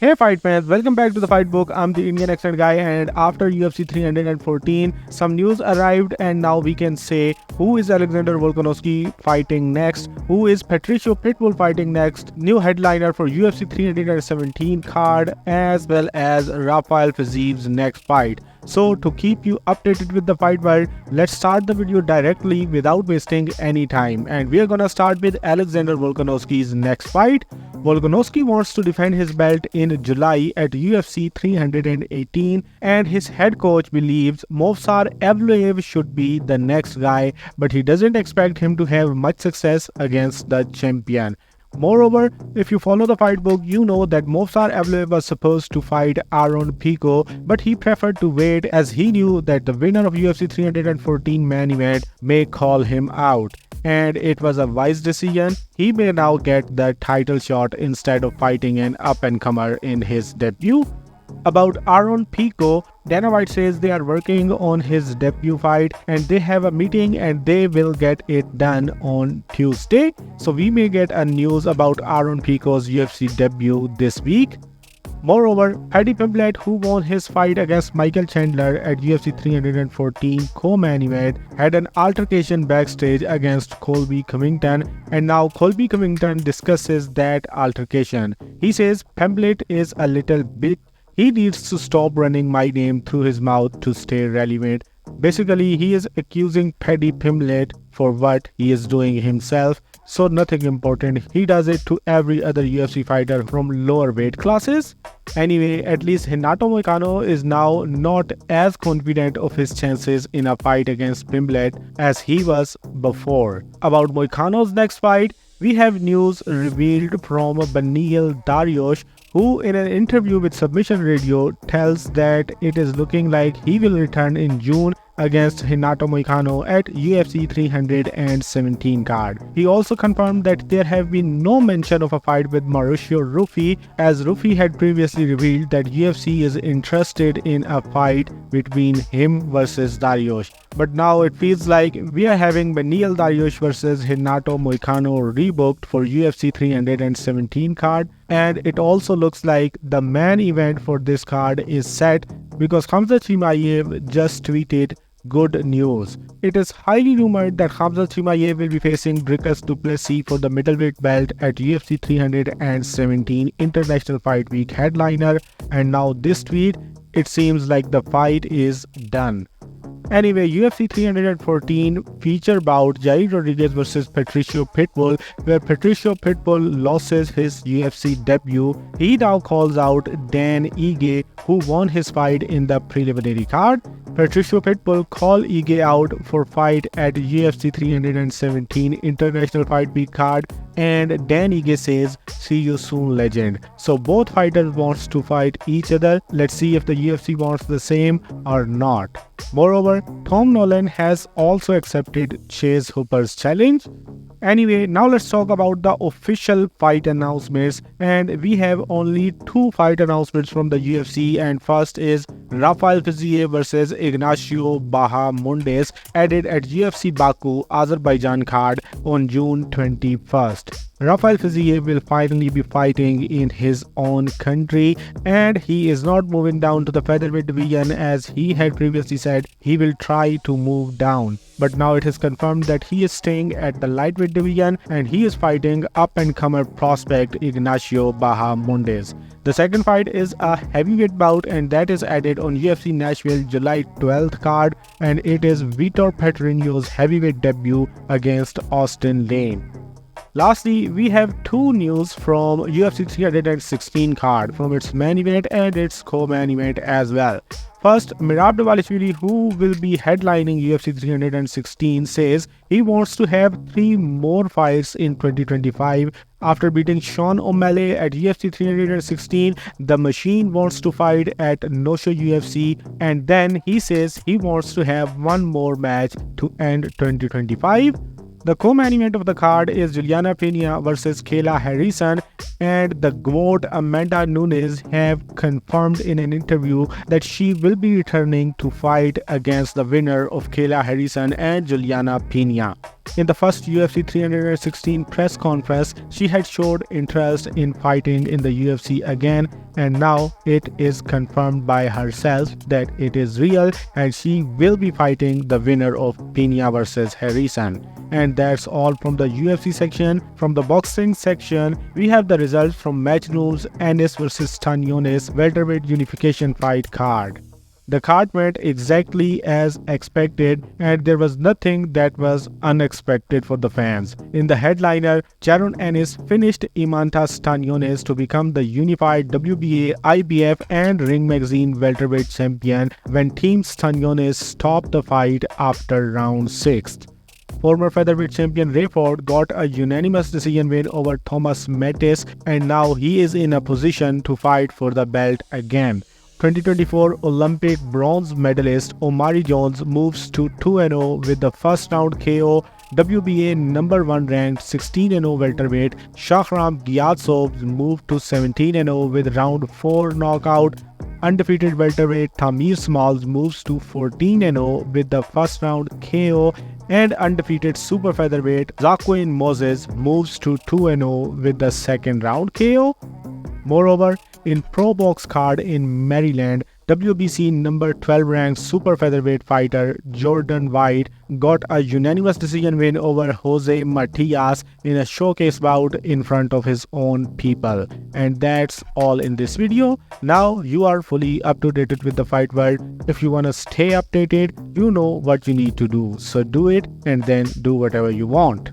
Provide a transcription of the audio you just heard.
Hey fight fans, welcome back to the Fight Book. I'm the Indian accent guy, and after UFC 314, some news arrived and now we can say who is Alexander Volkanovski fighting next, who is Patricio Pitbull fighting next, new headliner for UFC 317 card, as well as Rafael Fiziev's next fight. So to keep you updated with the fight world, let's start the video directly without wasting any time, and we are gonna start with Alexander Volkanovski's next fight. Volkanovski wants to defend his belt in July at UFC 318, and his head coach believes Movsar Evloev should be the next guy, but he doesn't expect him to have much success against the champion. Moreover, if you follow the fight book, you know that Movsar Evloev was supposed to fight Aaron Pico, but he preferred to wait as he knew that the winner of UFC 314 main event may call him out. And it was a wise decision. He may now get the title shot instead of fighting an up-and-comer in his debut. About Aaron Pico, Dana White says they are working on his debut fight and they have a meeting and they will get it done on Tuesday. So we may get a news about Aaron Pico's UFC debut this week. Moreover, Paddy Pimblett, who won his fight against Michael Chandler at UFC 314 co-main event, had an altercation backstage against Colby Covington, and now Colby Covington discusses that altercation. He says Pimblett is a little bit. He needs to stop running my name through his mouth to stay relevant. Basically, he is accusing Paddy Pimblett for what he is doing himself, so nothing important. He does it to every other UFC fighter from lower weight classes. Anyway, at least Renato Moicano is now not as confident of his chances in a fight against Pimblett as he was before. About Moicano's next fight, we have news revealed from Beneil Dariush, who in an interview with Submission Radio tells that it is looking like he will return in June against Renato Moicano at UFC 317 card. He also confirmed that there have been no mention of a fight with Mauricio Rufy, as Rufy had previously revealed that UFC is interested in a fight between him versus Dariush. But now it feels like we are having Beneil Dariush versus Renato Moicano rebooked for UFC 317 card, and it also looks like the main event for this card is set because Khamzat Chimaev just tweeted good news. It is highly rumored that Khamzat Chimaev will be facing Dricus du Plessis for the middleweight belt at UFC 317 International Fight Week headliner, and now this tweet, it seems like the fight is done. Anyway, UFC 314 feature bout Yair Rodriguez versus Patricio Pitbull, where Patricio Pitbull loses his UFC debut. He now calls out Dan Ige, who won his fight in the preliminary card. Patricio Pitbull called Ige out for fight at UFC 317 International Fight Week card, and Dan Ige says, "See you soon, legend." So both fighters wants to fight each other. Let's see if the UFC wants the same or not. Moreover, Tom Nolan has also accepted Chase Hooper's challenge. Anyway, now let's talk about the official fight announcements, and we have only two fight announcements from the UFC, and first is Rafael Fiziev versus Ignacio Bahamondes added at UFC Baku, Azerbaijan card on June 21st. Rafael Fiziev will finally be fighting in his own country, and he is not moving down to the featherweight division as he had previously said he will try to move down. But now it is confirmed that he is staying at the lightweight division and he is fighting up-and-comer prospect Ignacio Bahamondes. The second fight is a heavyweight bout, and that is added on UFC Nashville July 12th card, and it is Vitor Petrino's heavyweight debut against Austin Lane. Lastly, we have two news from UFC 316 card, from its main event and its co-main event as well. First, Merab Dvalishvili, who will be headlining UFC 316, says he wants to have 3 more fights in 2025. After beating Sean O'Malley at UFC 316, the Machine wants to fight at No-Show UFC, and then he says he wants to have one more match to end 2025. The co-main event of the card is Juliana Pena versus Kayla Harrison, and the GOAT Amanda Nunes have confirmed in an interview that she will be returning to fight against the winner of Kayla Harrison and Juliana Pena. In the first UFC 316 press conference, she had showed interest in fighting in the UFC again, and now it is confirmed by herself that it is real and she will be fighting the winner of Pena vs Harrison. And that's all from the UFC section. From the boxing section, we have the results from match rooms: Ennis vs Stanionis welterweight unification fight card. The card went exactly as expected, and there was nothing that was unexpected for the fans. In the headliner, Jaron Ennis finished Emantas Stanionis to become the unified WBA, IBF and Ring Magazine welterweight champion when Team Stanionis stopped the fight after round 6. Former featherweight champion Rafael got a unanimous decision win over Thomas Mattis, and now he is in a position to fight for the belt again. 2024 Olympic bronze medalist Omari Jones moves to 2-0 with the first round KO. WBA number 1 ranked 16-0 welterweight Shahram Gyatsov moved to 17-0 with round 4 knockout. Undefeated welterweight Tamir Smalls moves to 14-0 with the first round KO, and undefeated super featherweight Zaquin Moses moves to 2-0 with the second round KO. Moreover, in Pro Box card in Maryland, WBC number 12 ranked super featherweight fighter Jordan White got a unanimous decision win over Jose Matias in a showcase bout in front of his own people. And that's all in this video. Now you are fully up to date with the fight world. If you wanna stay updated, you know what you need to do. So do it and then do whatever you want.